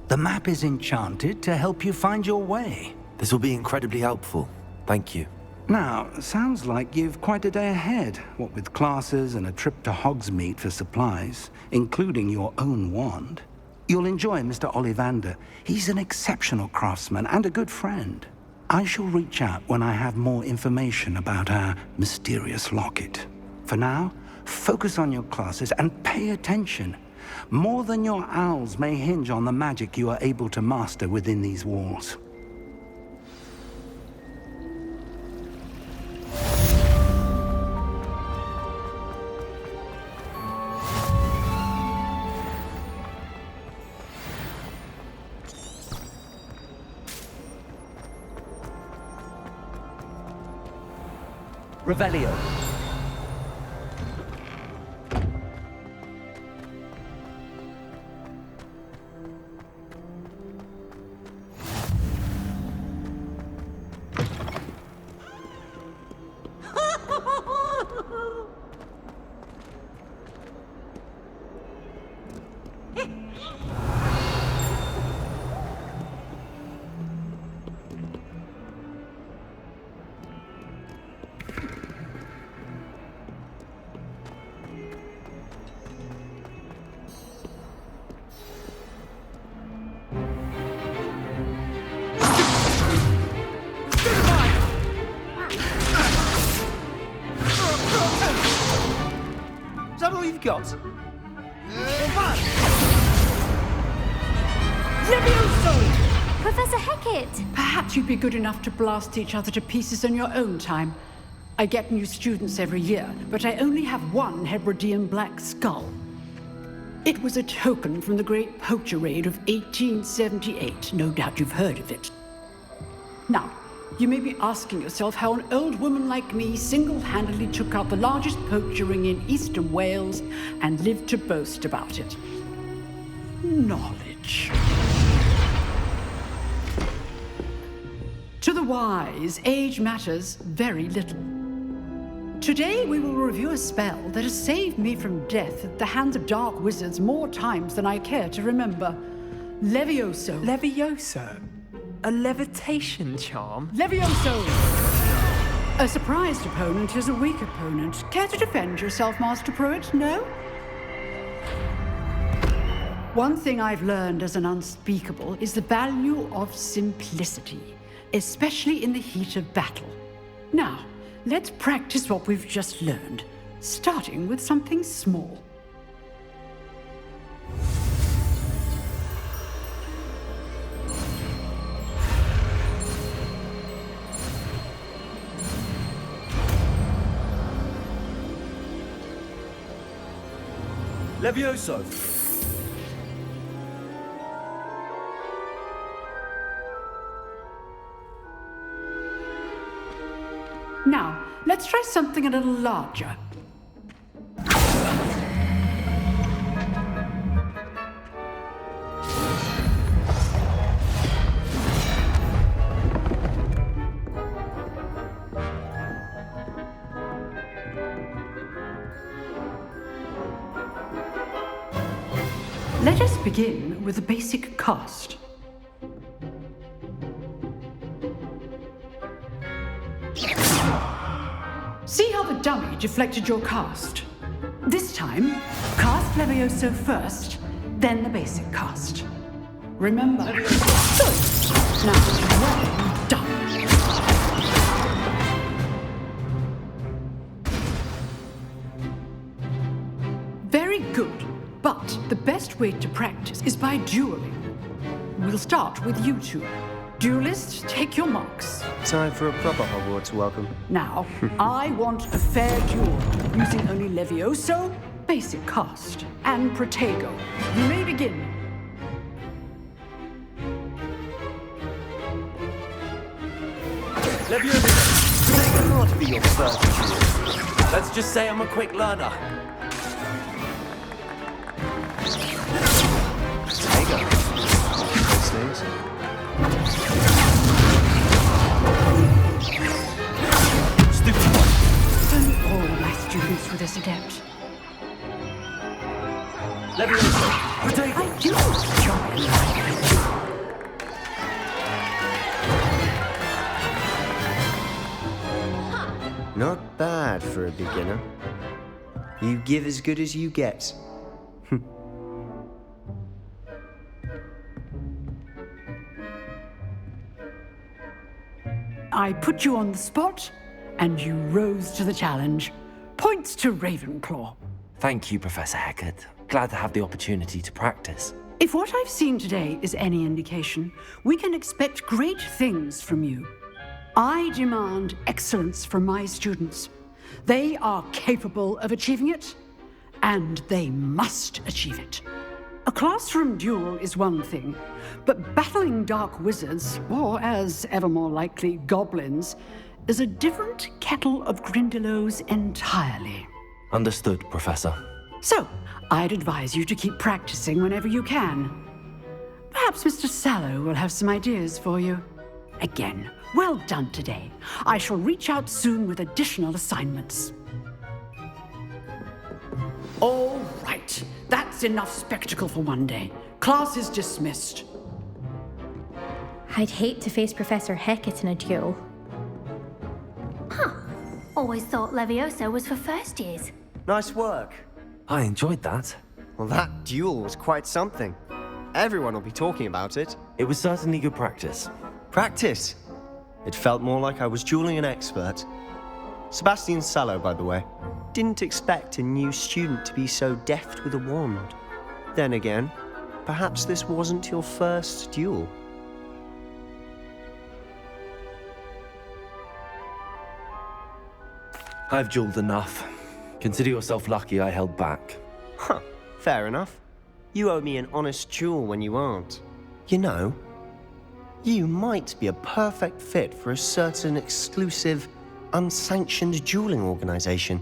The map is enchanted to help you find your way. This will be incredibly helpful. Thank you. Now, sounds like you've quite a day ahead, what with classes and a trip to Hogsmeade for supplies, including your own wand. You'll enjoy Mr. Ollivander. He's an exceptional craftsman and a good friend. I shall reach out when I have more information about our mysterious locket. For now, focus on your classes and pay attention. More than your owls may hinge on the magic you are able to master within these walls. Revelio. Is that all you've got? Levioso! Professor Hecat! Perhaps you'd be good enough to blast each other to pieces in your own time. I get new students every year, but I only have one Hebridean black skull. It was a token from the Great Poacher Raid of 1878. No doubt you've heard of it. Now, you may be asking yourself how an old woman like me single-handedly took out the largest poacher ring in eastern Wales and lived to boast about it. Knowledge. To the wise, age matters very little. Today we will review a spell that has saved me from death at the hands of dark wizards more times than I care to remember. Levioso. Levioso? A levitation charm? Levioso! A surprised opponent is a weak opponent. Care to defend yourself, Master Pruitt? No? One thing I've learned as an unspeakable is the value of simplicity, especially in the heat of battle. Now, let's practice what we've just learned, starting with something small. Levioso! Now, let's try something a little larger. Let us begin with the basic cast. See how the dummy deflected your cast? This time, cast Levioso first, then the basic cast. Remember? Good. Now, well done. Very good. But the best way to practice is by dueling. We'll start with you two. Duelists, take your marks. Time for a proper Hogwarts welcome. Now, I want a fair duel, using only Levioso, basic cast, and Protego. You may begin. Levioso, Protego can't be your first duel. Let's just say I'm a quick learner. Stupid one. Don't all my students were this adept. Levioso, Protego. I do enjoy life. Not bad for a beginner. You give as good as you get. I put you on the spot, and you rose to the challenge. Points to Ravenclaw. Thank you, Professor Hecat. Glad to have the opportunity to practice. If what I've seen today is any indication, we can expect great things from you. I demand excellence from my students. They are capable of achieving it, and they must achieve it. A classroom duel is one thing, but battling dark wizards, or as ever more likely, goblins, is a different kettle of Grindylows entirely. Understood, Professor. So, I'd advise you to keep practicing whenever you can. Perhaps Mr. Sallow will have some ideas for you. Again, well done today. I shall reach out soon with additional assignments. All right, that's enough spectacle for one day. Class is dismissed. I'd hate to face Professor Hecat in a duel. Huh. Always thought Leviosa was for first years. Nice work. I enjoyed that. Well, that duel was quite something. Everyone will be talking about it. It was certainly good practice. Practice. It felt more like I was dueling an expert. Sebastian Sallow, by the way. Didn't expect a new student to be so deft with a wand. Then again, perhaps this wasn't your first duel. I've dueled enough. Consider yourself lucky I held back. Huh, fair enough. You owe me an honest duel when you aren't. You know, you might be a perfect fit for a certain exclusive, unsanctioned dueling organization.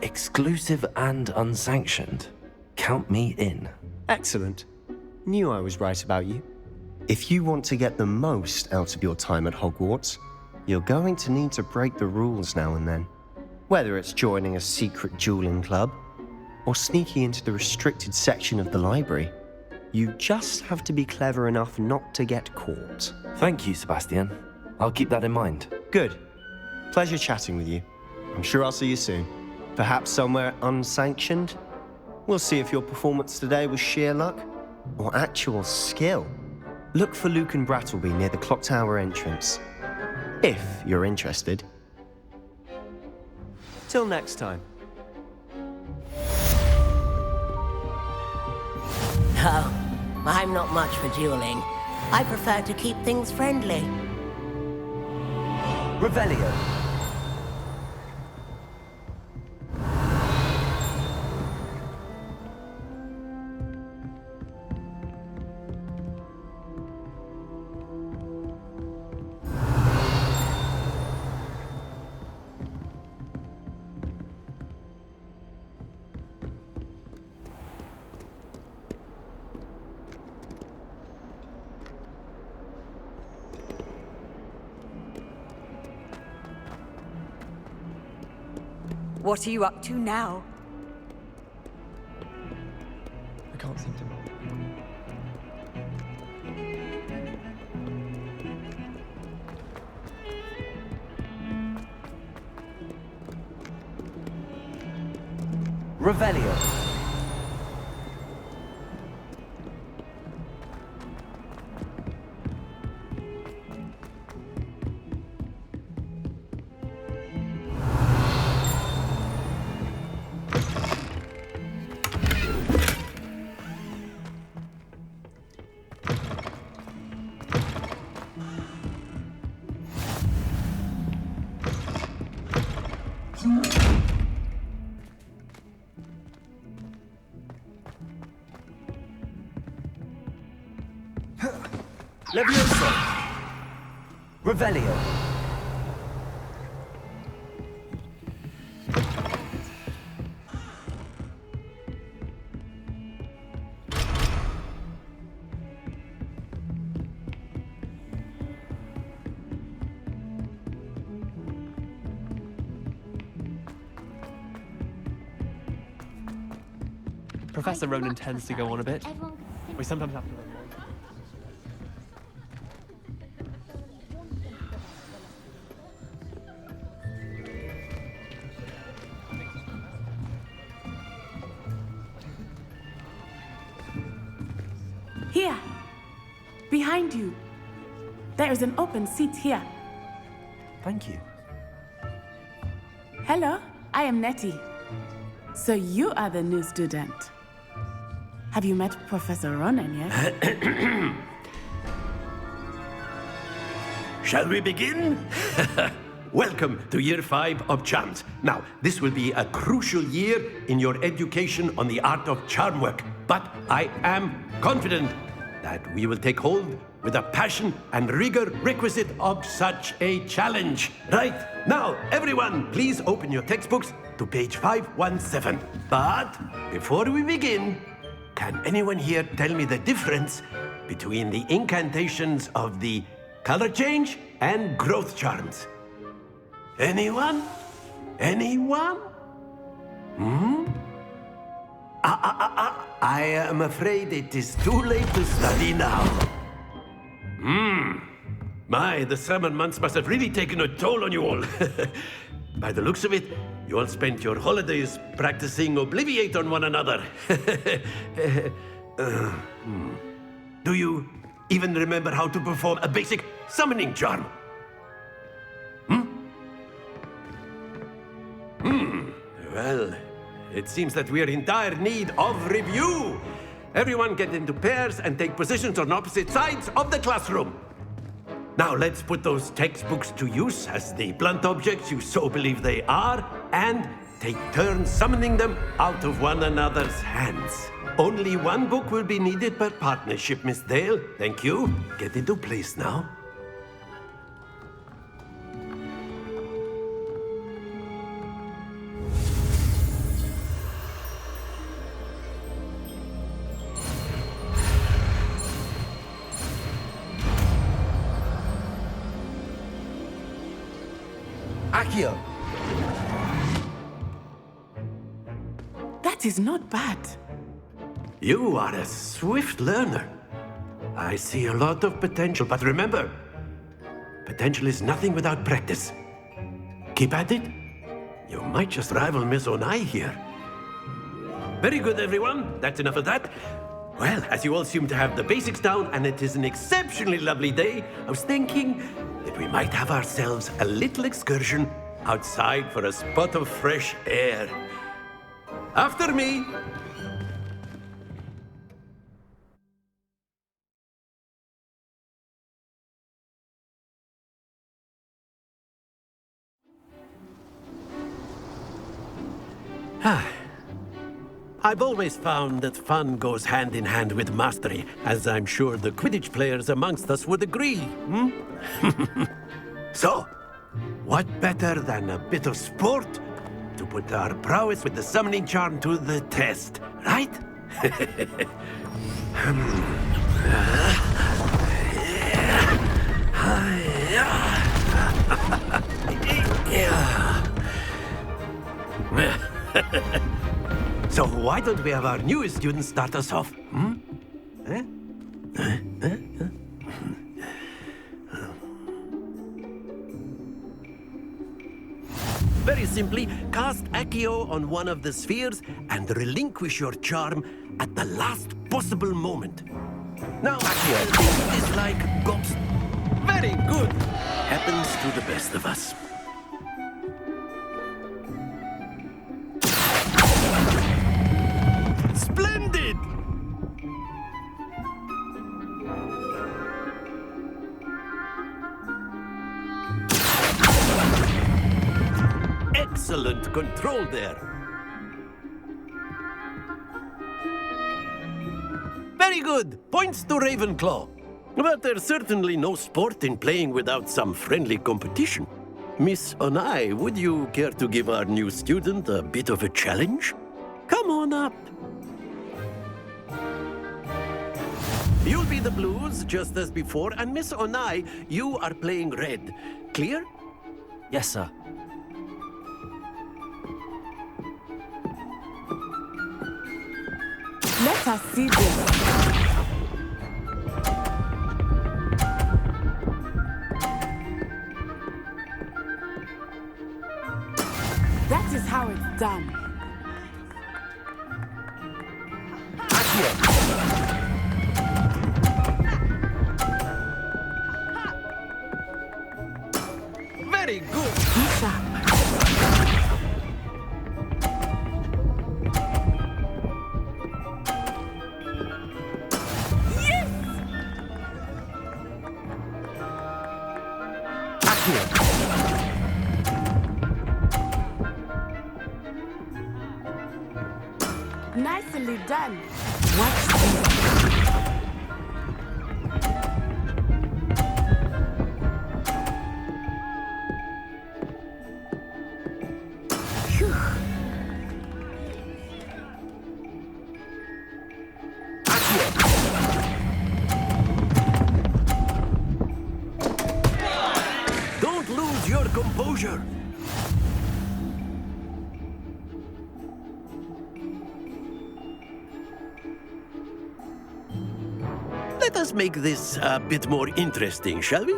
Exclusive and unsanctioned. Count me in. Excellent. Knew I was right about you. If you want to get the most out of your time at Hogwarts, you're going to need to break the rules now and then. Whether it's joining a secret dueling club, or sneaking into the restricted section of the library, you just have to be clever enough not to get caught. Thank you, Sebastian. I'll keep that in mind. Good. Pleasure chatting with you. I'm sure I'll see you soon. Perhaps somewhere unsanctioned? We'll see if your performance today was sheer luck, or actual skill. Look for Luke and Brattleby near the clock tower entrance. If you're interested. Till next time. Oh, I'm not much for dueling. I prefer to keep things friendly. Revelio. What are you up to now? I can't seem to. Revelio. Leviosa. Revelio. Professor Ronan tends to go on a bit. We sometimes have to. behind you. There is an open seat here. Thank you. Hello, I am Nettie. So you are the new student. Have you met Professor Ronan yet? Shall we begin? Welcome to Year 5 of Charms. Now, this will be a crucial year in your education on the art of charm work. But I am confident that we will take hold with the passion and rigor requisite of such a challenge. Right, now, everyone, please open your textbooks to page 517. But before we begin, can anyone here tell me the difference between the incantations of the color change and growth charms? Anyone? Anyone? I am afraid it is too late to study now. My, the summer months must have really taken a toll on you all. By the looks of it, you all spent your holidays practicing Obliviate on one another. Do you even remember how to perform a basic summoning charm? Well, it seems that we are in dire need of review. Everyone get into pairs and take positions on opposite sides of the classroom. Now let's put those textbooks to use as the blunt objects you so believe they are, and take turns summoning them out of one another's hands. Only one book will be needed per partnership, Miss Dale. Thank you. Get into place now. Accio! That is not bad. You are a swift learner. I see a lot of potential, but remember, potential is nothing without practice. Keep at it. You might just rival Miss Onai here. Very good, everyone. That's enough of that. Well, as you all seem to have the basics down, and it is an exceptionally lovely day, I was thinking that we might have ourselves a little excursion outside for a spot of fresh air. After me. I've always found that fun goes hand in hand with mastery, as I'm sure the Quidditch players amongst us would agree. So, what better than a bit of sport to put our prowess with the summoning charm to the test, right? So why don't we have our newest student start us off? Very simply, cast Accio on one of the spheres and relinquish your charm at the last possible moment. Now, Accio, is like ghost. Very good. Happens to the best of us. Splendid! Excellent control there. Very good. Points to Ravenclaw. But there's certainly no sport in playing without some friendly competition. Miss Onai, would you care to give our new student a bit of a challenge? Come on up. You'll be the blues, just as before, and Miss Onai, you are playing red. Clear? Yes, sir. Let us see this. That is how it's done. Very good. Be sharp. Nicely done. Watch this. Phew. Don't lose your composure. Let us make this a bit more interesting, shall we?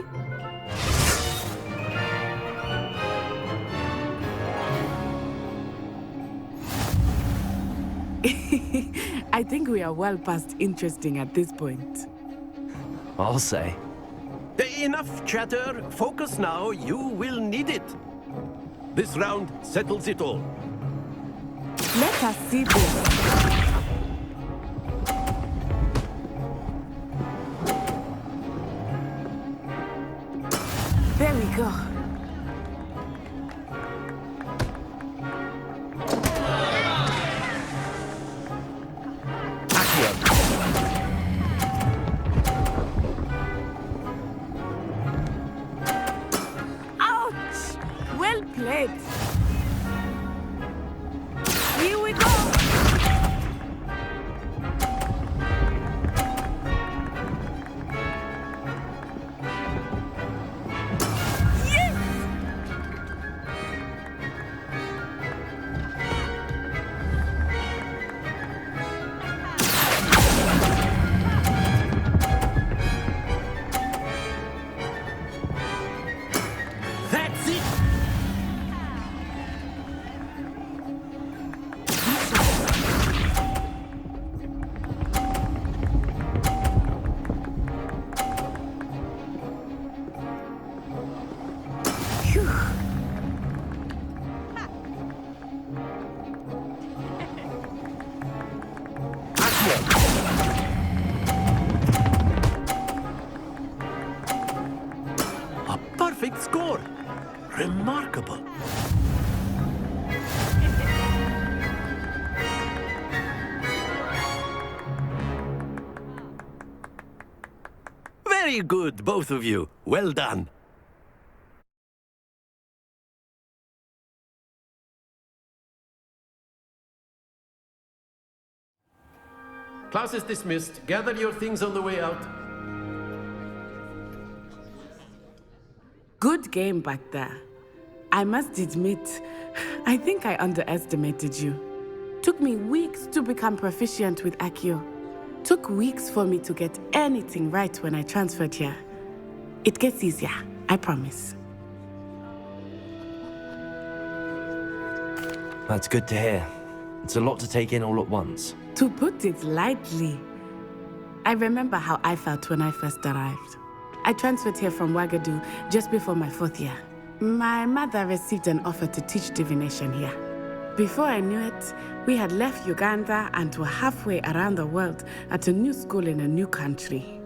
I think we are well past interesting at this point. I'll say. Enough chatter. Focus now. You will need it. This round settles it all. Let us see this. There we go. Ouch! Well played. Here we go. That's it. Phew. A perfect score. Remarkable. Very good, both of you. Well done. Class is dismissed. Gather your things on the way out. Good game back there. I must admit, I think I underestimated you. Took me weeks to become proficient with Accio. Took weeks for me to get anything right when I transferred here. It gets easier, I promise. That's good to hear. It's a lot to take in all at once. To put it lightly, I remember how I felt when I first arrived. I transferred here from Ouagadougou just before my 4th year. My mother received an offer to teach divination here. Before I knew it, we had left Uganda and were halfway around the world at a new school in a new country.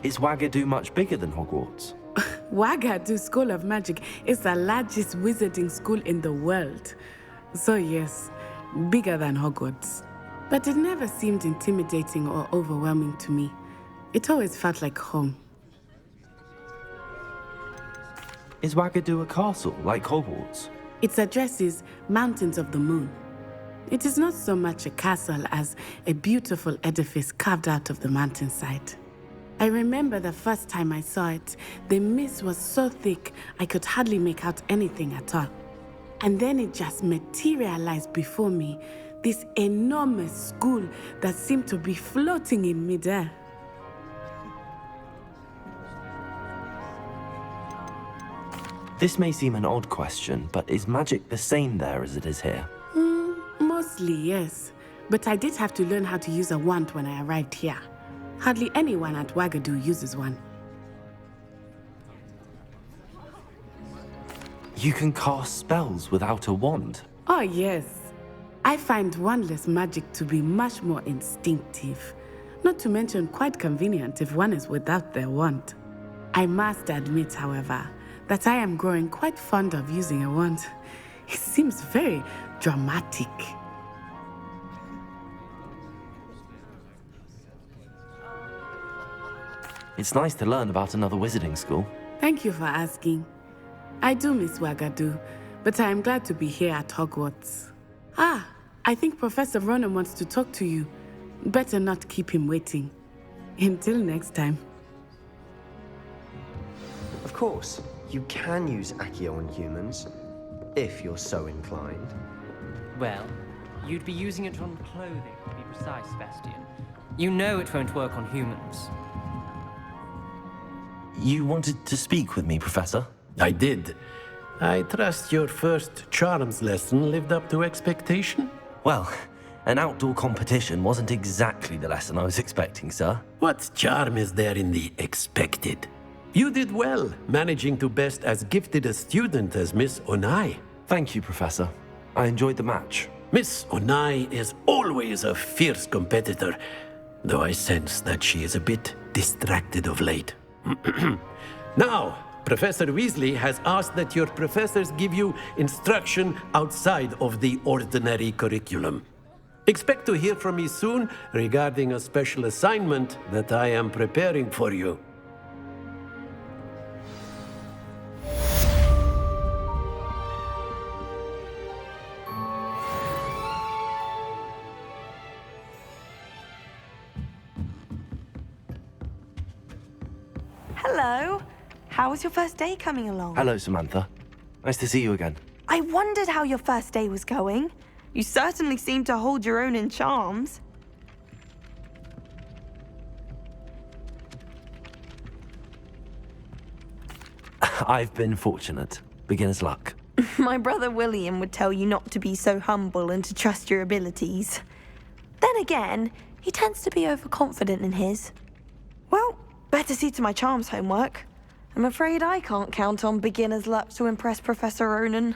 Is Ouagadougou much bigger than Hogwarts? Ouagadougou School of Magic is the largest wizarding school in the world. So yes, bigger than Hogwarts. But it never seemed intimidating or overwhelming to me. It always felt like home. Is Ouagadougou a castle, like Hogwarts? Its address is Mountains of the Moon. It is not so much a castle as a beautiful edifice carved out of the mountainside. I remember the first time I saw it, the mist was so thick I could hardly make out anything at all. And then it just materialized before me, this enormous school that seemed to be floating in midair. This may seem an odd question, but is magic the same there as it is here? Mostly, yes. but I did have to learn how to use a wand when I arrived here. Hardly anyone at Wagadu uses one. You can cast spells without a wand. Oh, yes. I find wandless magic to be much more instinctive. Not to mention quite convenient if one is without their wand. I must admit, however, that I am growing quite fond of using a wand. It seems very dramatic. It's nice to learn about another wizarding school. Thank you for asking. I do miss Wagadu, but I am glad to be here at Hogwarts. Ah, I think Professor Ronan wants to talk to you. Better not keep him waiting. Until next time. Of course, you can use Accio on humans, if you're so inclined. Well, you'd be using it on clothing, to be precise, Sebastian. You know it won't work on humans. You wanted to speak with me, Professor? I did. I trust your first charms lesson lived up to expectation? Well, an outdoor competition wasn't exactly the lesson I was expecting, sir. What charm is there in the expected? You did well, managing to best as gifted a student as Miss Onai. Thank you, Professor. I enjoyed the match. Miss Onai is always a fierce competitor, though I sense that she is a bit distracted of late. Now, Professor Weasley has asked that your professors give you instruction outside of the ordinary curriculum. Expect to hear from me soon regarding a special assignment that I am preparing for you. Hello. How was your first day coming along? Hello, Samantha. Nice to see you again. I wondered how your first day was going. You certainly seem to hold your own in charms. I've been fortunate. Beginner's luck. My brother William would tell you not to be so humble and to trust your abilities. Then again, he tends to be overconfident in his. Well, better see to my charms homework. I'm afraid I can't count on beginner's luck to impress Professor Ronan.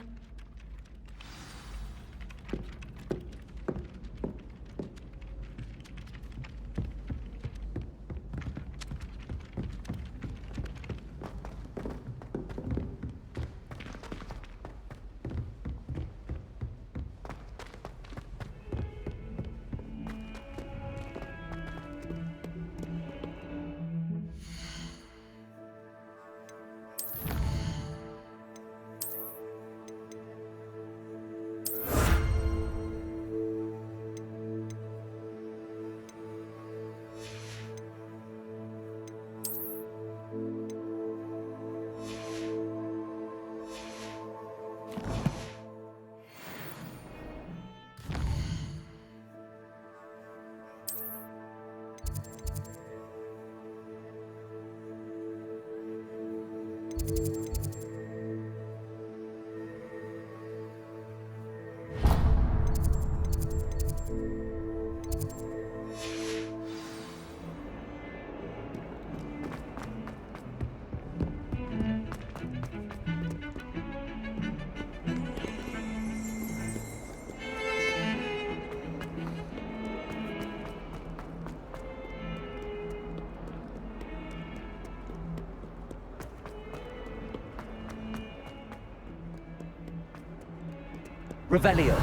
Revelio.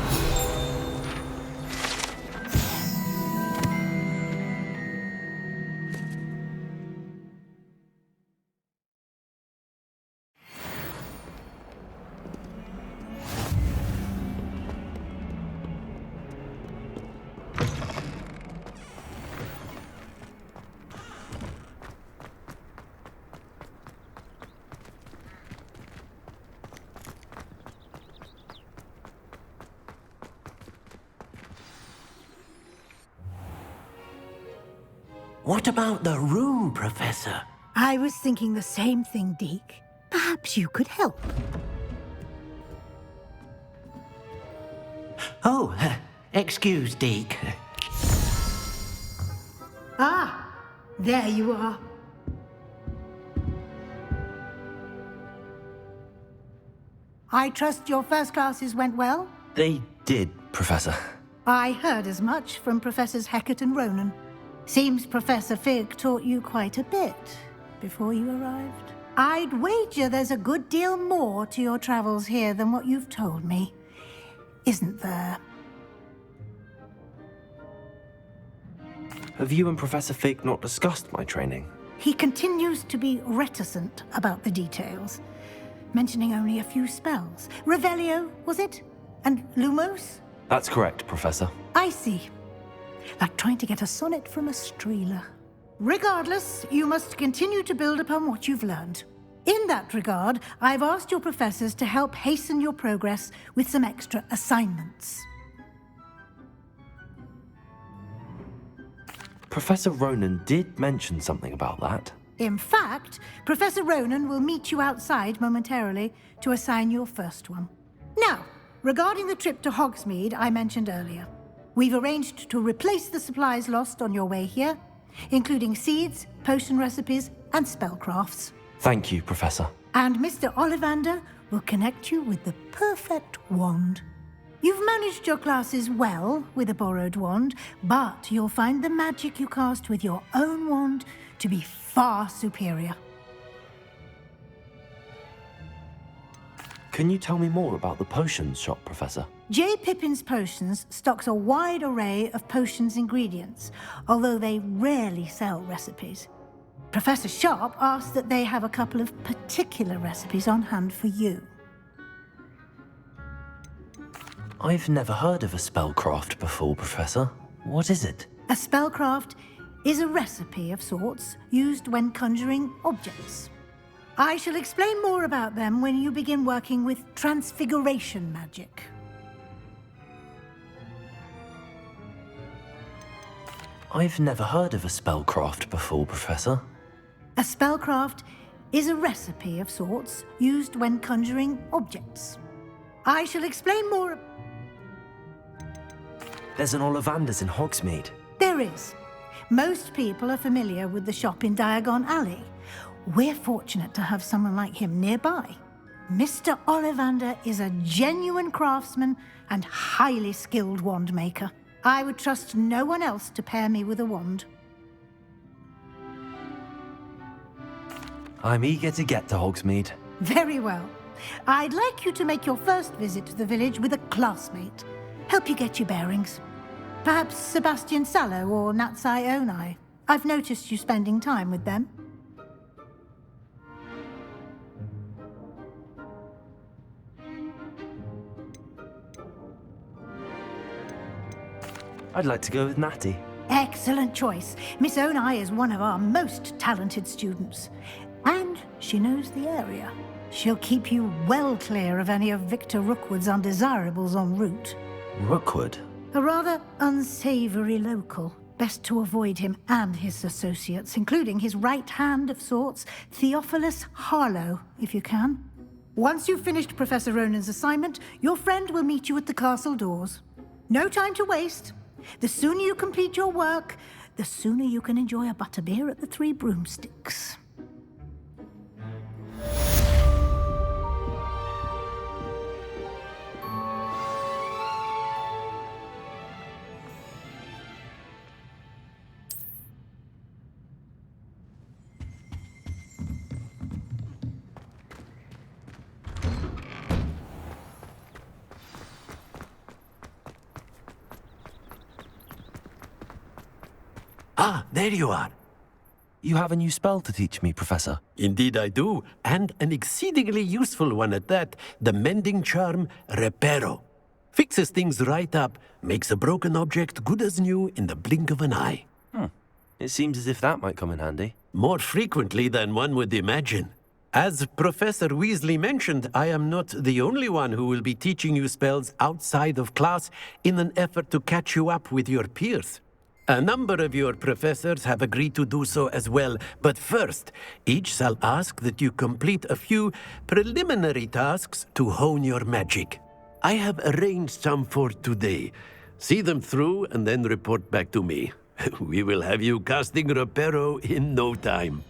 What about the room, Professor? I was thinking the same thing, Deke. Perhaps you could help. Oh, Excuse, Deke. Ah, there you are. I trust your first classes went well? They did, Professor. I heard as much from Professors Hecat and Ronan. Seems Professor Fig taught you quite a bit before you arrived. I'd wager there's a good deal more to your travels here than what you've told me. Isn't there? Have you and Professor Fig not discussed my training? He continues to be reticent about the details, mentioning only a few spells. Revelio, was it? And Lumos? That's correct, Professor. I see. Like trying to get a sonnet from a streeler. Regardless, you must continue to build upon what you've learned. In that regard, I've asked your professors to help hasten your progress with some extra assignments. Professor Ronan did mention something about that. In fact, Professor Ronan will meet you outside momentarily to assign your first one. Now, regarding the trip to Hogsmeade I mentioned earlier, we've arranged to replace the supplies lost on your way here, including seeds, potion recipes, and spellcrafts. Thank you, Professor. And Mr. Ollivander will connect you with the perfect wand. You've managed your classes well with a borrowed wand, but you'll find the magic you cast with your own wand to be far superior. Can you tell me more about the potions shop, Professor? J. Pippin's Potions stocks a wide array of potions ingredients, although they rarely sell recipes. Professor Sharp asked that they have a couple of particular recipes on hand for you. I've never heard of a spellcraft before, Professor. What is it? A spellcraft is a recipe of sorts used when conjuring objects. I shall explain more about them when you begin working with transfiguration magic. I've never heard of a spellcraft before, Professor. A spellcraft is a recipe of sorts used when conjuring objects. I shall explain more. There's an Ollivander's in Hogsmeade. There is. Most people are familiar with the shop in Diagon Alley. We're fortunate to have someone like him nearby. Mr. Ollivander is a genuine craftsman and highly skilled wand maker. I would trust no one else to pair me with a wand. I'm eager to get to Hogsmeade. Very well. I'd like you to make your first visit to the village with a classmate. Help you get your bearings. Perhaps Sebastian Sallow or Natsai Onai. I've noticed you spending time with them. I'd like to go with Natty. Excellent choice. Miss Onai is one of our most talented students. And she knows the area. She'll keep you well clear of any of Victor Rookwood's undesirables en route. Rookwood? A rather unsavory local. Best to avoid him and his associates, including his right hand of sorts, Theophilus Harlow, if you can. Once you've finished Professor Ronan's assignment, your friend will meet you at the castle doors. No time to waste. The sooner you complete your work, the sooner you can enjoy a butterbeer at the Three Broomsticks. Ah, there you are. You have a new spell to teach me, Professor. Indeed I do, and an exceedingly useful one at that, the mending charm Reparo. Fixes things right up, makes a broken object good as new in the blink of an eye. It seems as if that might come in handy. More frequently than one would imagine. As Professor Weasley mentioned, I am not the only one who will be teaching you spells outside of class in an effort to catch you up with your peers. A number of your professors have agreed to do so as well, but first, each shall ask that you complete a few preliminary tasks to hone your magic. I have arranged some for today. See them through and then report back to me. We will have you casting Reparo in no time.